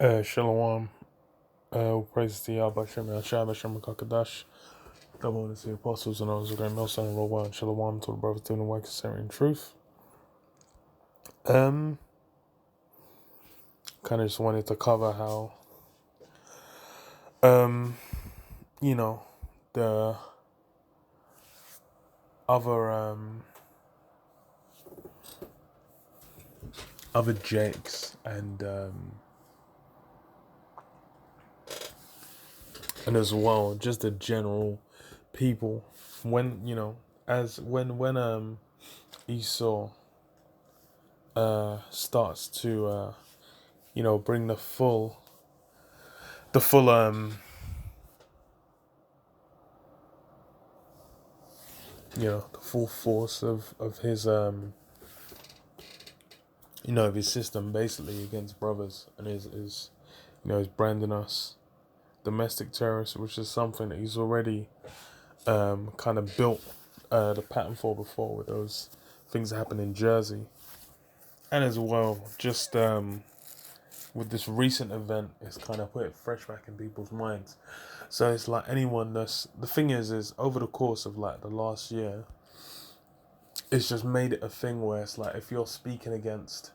Shalom. Praise to Yahawashi, Shai Hashem Kakadash. Double honor to the apostles and those who great millstone and roll and Shalom to the brothers doing the work of in truth. Um, kind of just wanted to cover how, um, you know, the other, other Jakes and as well, just the general people when, as when Esau, starts to, bring the full the full force of his of his system basically against brothers, and is branding us domestic terrorists, which is something that he's already kind of built the pattern for before with those things that happened in Jersey, and as well just with this recent event, it's kind of put it fresh back in people's minds. So it's like anyone that's the thing is over the course of like the last year, it's just made it a thing where it's like if you're speaking against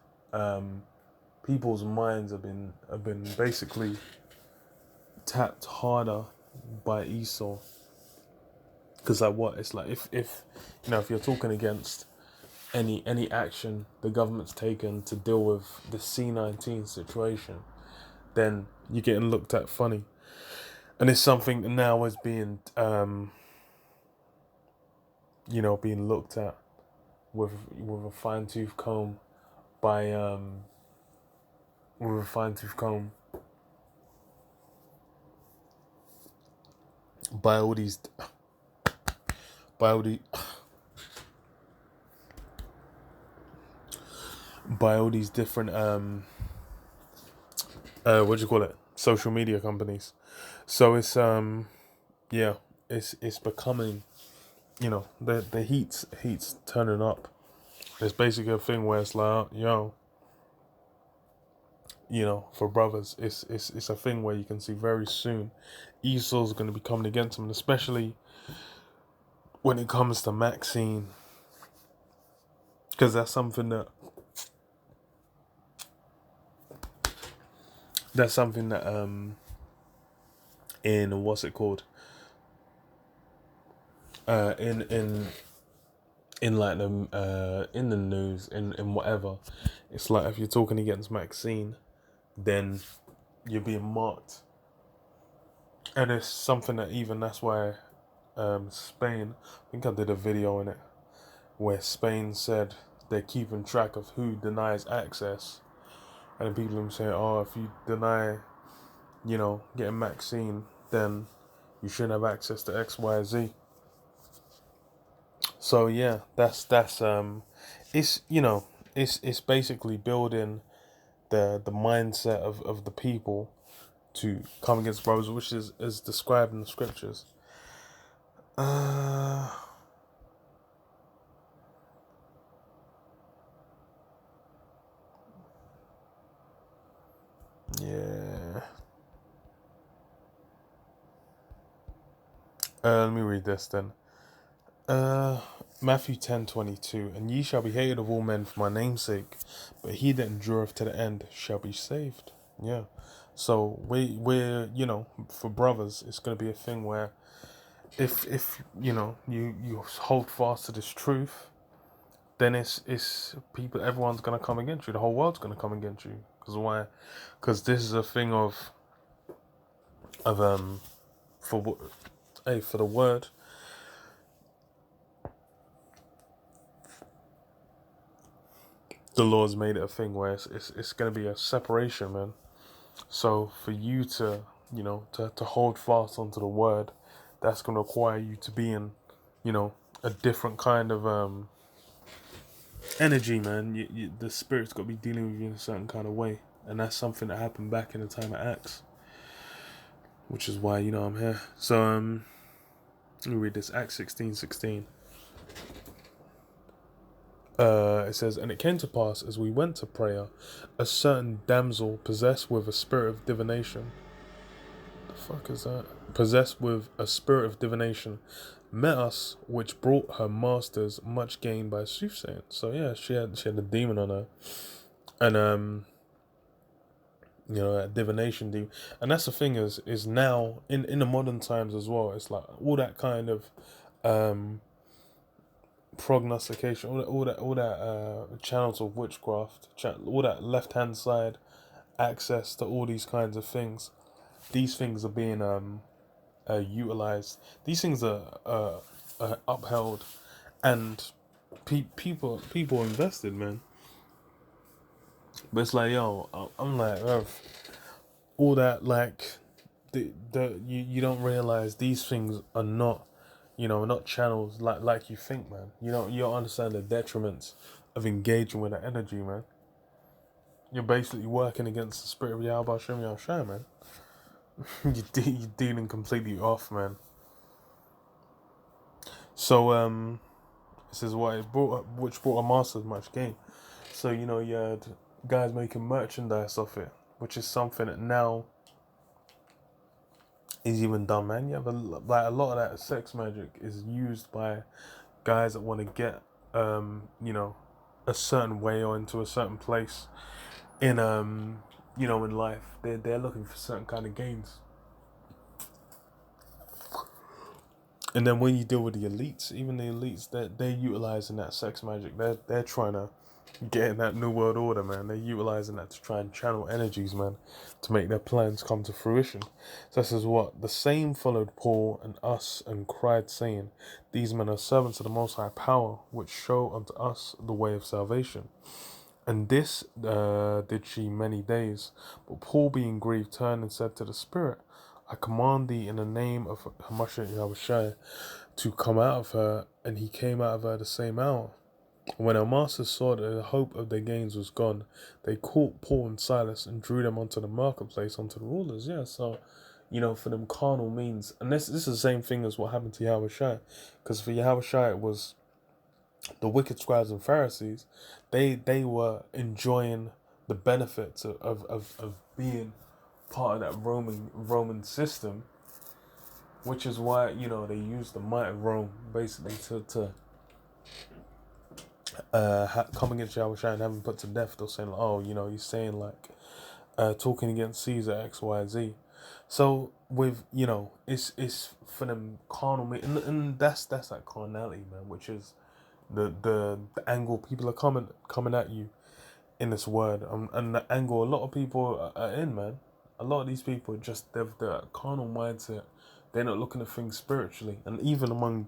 people's minds have been basically tapped harder by Esau. Because like what it's like if you're talking against any action the government's taken to deal with the C-19 situation, then you're getting looked at funny, and it's something that now is being looked at with a fine tooth comb by with a fine tooth comb by all these by all the by all these different what do you call it, social media companies. So it's yeah, it's becoming, the heat's turning up. It's basically a thing where it's like, for brothers, it's a thing where you can see very soon Esau's going to be coming against them, and especially when it comes to Maxine, because that's something that in what's it called, in like the in the news, in whatever, it's like if you're talking against Maxine, then you're being marked. And it's something that even that's why Spain, I think I did a video in it where Spain said they're keeping track of who denies access, and then people are saying, oh, if you deny, getting Maxine, then you shouldn't have access to X, Y, Z. So yeah, that's it's it's basically building the mindset of the people to come against brothers, which is described in the scriptures. Uh, yeah. Let me read this then. Uh, Matthew 10:22, and ye shall be hated of all men for my name's sake, but he that endureth to the end shall be saved. Yeah. So we're for brothers, it's gonna be a thing where if you hold fast to this truth, then it's people, everyone's gonna come against you. The whole world's gonna come against you. Because why? Because this is a thing of for for the word. The Lord's made it a thing where it's gonna be a separation, man. So for you to to hold fast onto the word, that's gonna require you to be in a different kind of energy, man. The spirit's got to be dealing with you in a certain kind of way, and that's something that happened back in the time of Acts, which is why I'm here. So let me read this. Acts 16:16. It says, and it came to pass as we went to prayer, a certain damsel possessed with a spirit of divination. The fuck is that? Possessed with a spirit of divination, met us, which brought her masters much gain by soothsaying. So yeah, she had a demon on her, and that divination demon. And that's the thing is now in the modern times as well. It's like all that kind of prognostication, all that channels of witchcraft, all that left hand side access to all these kinds of things. These things are being utilized. These things are upheld, and people invested, man. But it's like, yo, I'm like, all that, like, you don't realize these things are not, not channels like you think, man. You don't understand the detriments of engaging with that energy, man. You're basically working against the spirit of Yahawashi, man. You're dealing completely off, man. So it says which brought a master's much gain. So you had guys making merchandise of it, which is something that now is even done, man. You have a lot of that sex magic is used by guys that want to get a certain way or into a certain place in in life. They're looking for certain kind of gains. And then when you deal with the elites, even the elites, they're utilizing that sex magic. They're trying to get in that new world order, man. They're utilizing that to try and channel energies, man, to make their plans come to fruition. So this is what the same followed Paul and us and cried, saying, "These men are servants of the Most High Power, which show unto us the way of salvation." And this did she many days. But Paul, being grieved, turned and said to the Spirit, "I command thee in the name of Yahawashi to come out of her." And he came out of her the same hour. When our masters saw that the hope of their gains was gone, they caught Paul and Silas and drew them onto the marketplace, onto the rulers. Yeah, so, for them carnal means. And this is the same thing as what happened to Yahawashi. Because for Yahawashi, it was the wicked scribes and Pharisees. They were enjoying the benefits of being part of that Roman system, which is why they used the might of Rome basically to come against Yahawashi and have him put to death. They're saying, like, oh, he's saying like talking against Caesar X Y Z. So with it's for them carnal, and that's that carnality, man, which is the angle people are coming at you in this word, and the angle a lot of people are in, man. A lot of these people just they've the carnal mindset. They're not looking at things spiritually, and even among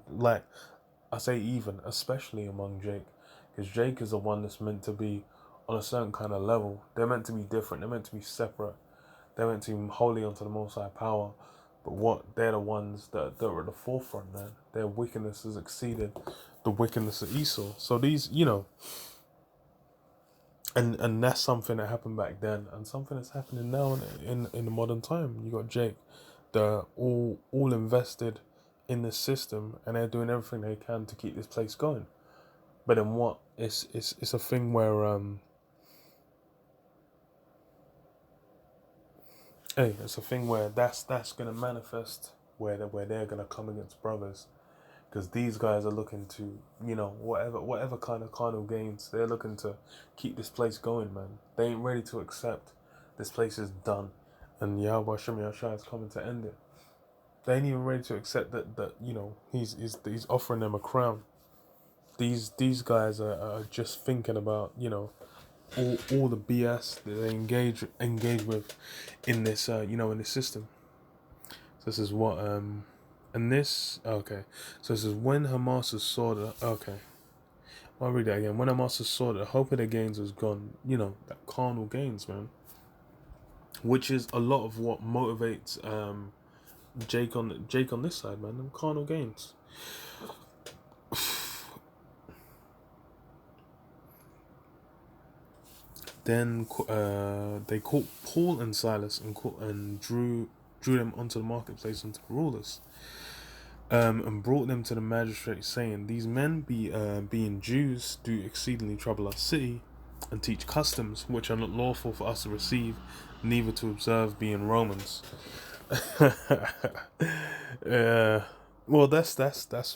I say even, especially among Jake, because Jake is the one that's meant to be on a certain kind of level. They're meant to be different. They're meant to be separate. They're meant to be holy unto the Most High Power. But they're the ones that are at the forefront, man. Their wickedness has exceeded the wickedness of Esau. So these, and that's something that happened back then, and something that's happening now in the modern time. You got Jake, they're all invested in this system, and they're doing everything they can to keep this place going. But then what? It's a thing where it's a thing where that's gonna manifest where they're gonna come against brothers, because these guys are looking to whatever kind of carnal gains. They're looking to keep this place going, man. They ain't ready to accept this place is done and Yahweh Shem Yahshua is coming to end it. They ain't even ready to accept that he's offering them a crown. These guys are just thinking about all the BS that they engage with in this in this system. So this is what and this okay. So this is when her masters saw that okay. I'll read that again. When her masters saw that the hope of their gains was gone, that carnal gains, man. Which is a lot of what motivates Jake on this side, man. Them carnal gains. Then they caught Paul and Silas and drew them onto the marketplace, onto the rulers. and brought them to the magistrate, saying, "These men, being Jews, do exceedingly trouble our city, and teach customs which are not lawful for us to receive, neither to observe, being Romans." Yeah. Well, that's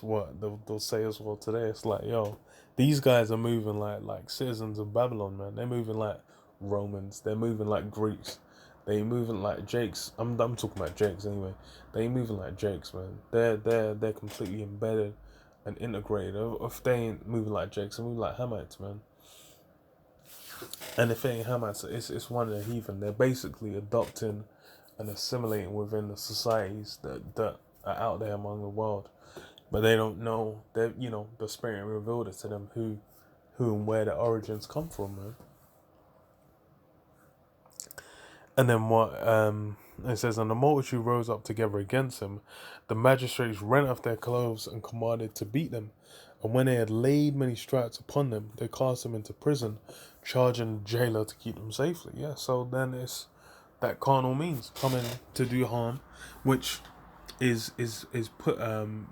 what they'll say as well today. It's like, yo, these guys are moving like citizens of Babylon, man. They're moving like Romans. They're moving like Greeks. They ain't moving like Jakes. I'm talking about Jakes anyway. They ain't moving like Jakes, man. They're completely embedded and integrated. If they ain't moving like Jakes, they're moving like Hamites, man. And if they ain't Hamites, it's one of the heathen. They're basically adopting and assimilating within the societies that are out there among the world. But they don't know that, the spirit revealed it to them who and where the origins come from, man. And then what it says, and the multitude rose up together against him. The magistrates rent off their clothes and commanded to beat them. And when they had laid many stripes upon them, they cast them into prison, charging the jailer to keep them safely. Yeah, so then it's that carnal means coming to do harm, which is put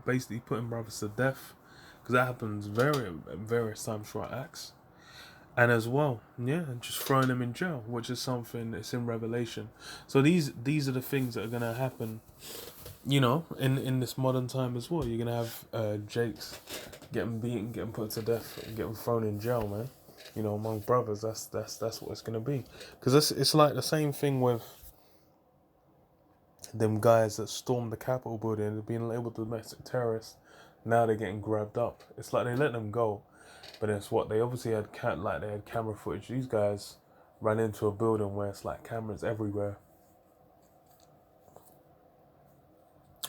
basically putting brothers to death, because that happens various times throughout Acts. And as well, yeah, just throwing them in jail, which is something that's in Revelation. So these are the things that are gonna happen, in this modern time as well. You're gonna have Jakes getting beaten, getting put to death, getting thrown in jail, man. Among brothers, that's what it's gonna be. Because it's like the same thing with them guys that stormed the Capitol building and being labeled domestic terrorists. Now they're getting grabbed up. It's like they let them go. But it's what they obviously had they had camera footage. These guys ran into a building where it's like cameras everywhere.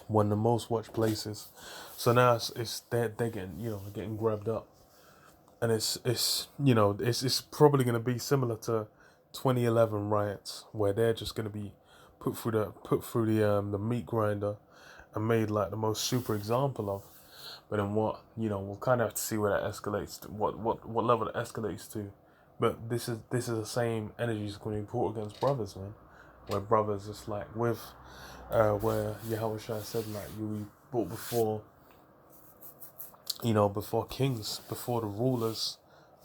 One of the most watched places. So now it's they're getting grabbed up, and it's probably going to be similar to 2011 riots, where they're just going to be put through the meat grinder and made like the most super example of. But then we'll kind of have to see where that escalates to, what level it escalates to. But this is the same energy is going to be brought against brothers, man. Where brothers, it's like with where Yahawashi said, like, you'll be brought before kings, before the rulers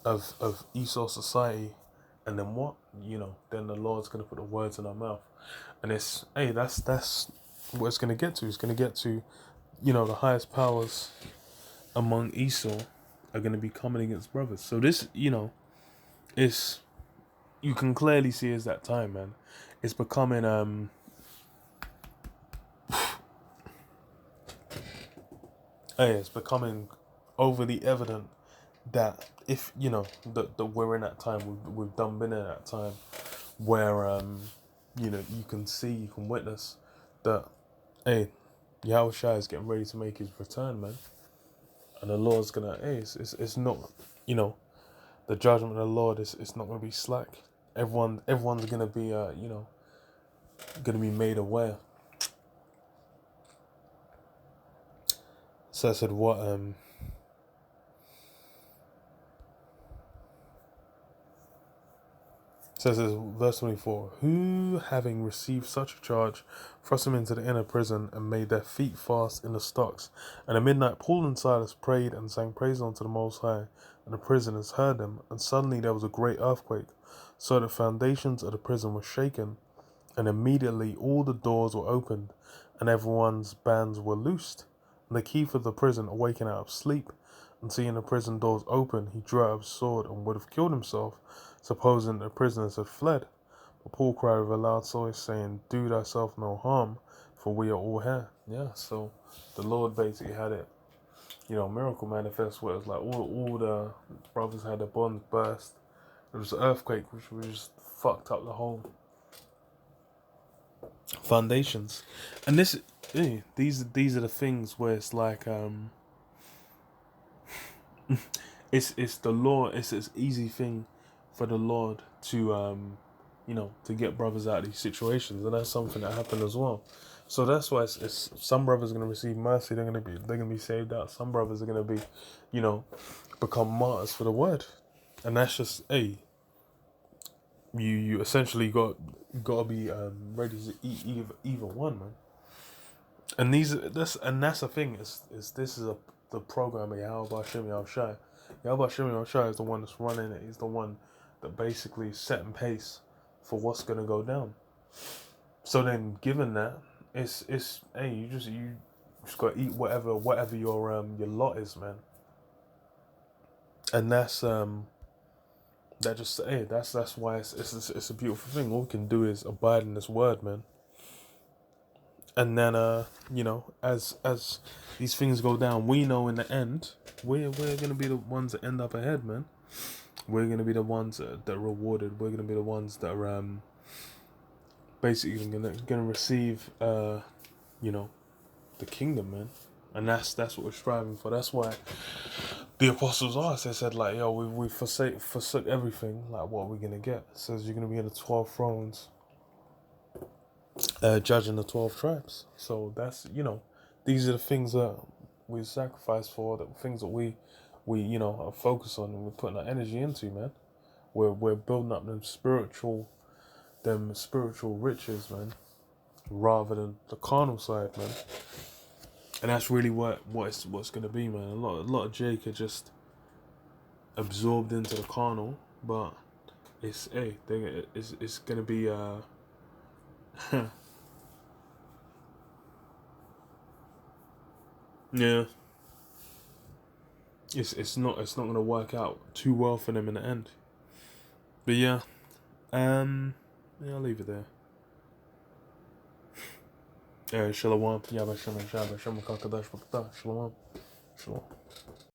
of Esau society. And then what? Then the Lord's going to put the words in our mouth. And that's what it's going to get to. It's going to get to, the highest powers among Esau are going to be coming against brothers. So this, is, you can clearly see is that time, man. It's becoming it's becoming overly evident that if that we're in that time, we've done been in that time where you can see, you can witness that Yahawashi is getting ready to make his return, man. And the Lord's gonna, it's not, the judgment of the Lord it's not gonna be slack. Everyone's gonna be, gonna be made aware. So I said, what, says verse 24, who having received such a charge thrust them into the inner prison and made their feet fast in the stocks. And at midnight Paul and Silas prayed and sang praise unto the Most High, and the prisoners heard them. And suddenly there was a great earthquake, so the foundations of the prison were shaken, and immediately all the doors were opened, and everyone's bands were loosed. And the keeper of the prison, awaking out of sleep, and seeing the prison doors open, he drew out his sword and would have killed himself, supposing the prisoners had fled. But Paul cried with a loud voice, saying, do thyself no harm, for we are all here. Yeah, so the Lord basically had it, miracle manifest, where it was like all the brothers had their bonds burst. There was an earthquake which just fucked up the whole foundations. And these are the things where it's like it's the Lord. It's an easy thing for the Lord to to get brothers out of these situations, and that's something that happened as well. So that's why it's some brothers are going to receive mercy. They're going to be saved out. Some brothers are going to be, become martyrs for the word, and that's just you essentially got to be ready to eat either one, man. And that's the thing. Is this is the program of Yahawashi Yahawashi. Yahawashi Yahawashi is the one that's running it. He's the one that basically is setting pace for what's gonna go down. So then, given that, it's hey, you just gotta eat whatever your lot is, man. And that's why it's a beautiful thing. All we can do is abide in this word, man. And then as these things go down, we know in the end we're gonna be the ones that end up ahead, man. We're gonna be the ones that are rewarded. We're gonna be the ones that are basically gonna receive the kingdom, man. And that's what we're striving for. That's why the apostles asked. They said, like, yo, we forsook everything. Like, what are we gonna get? It says you're gonna be in the 12 thrones, judging the 12 tribes. So that's these are the things that we sacrifice for. The things that we are focused on and we're putting our energy into, man. We're building up them spiritual riches, man, rather than the carnal side, man. And that's really what's gonna be, man. A lot of Jake are just absorbed into the carnal, but it's gonna be yeah. It's not gonna work out too well for them in the end. But yeah, I'll leave it there. Shalom. Shalom. Shalom. Shalom.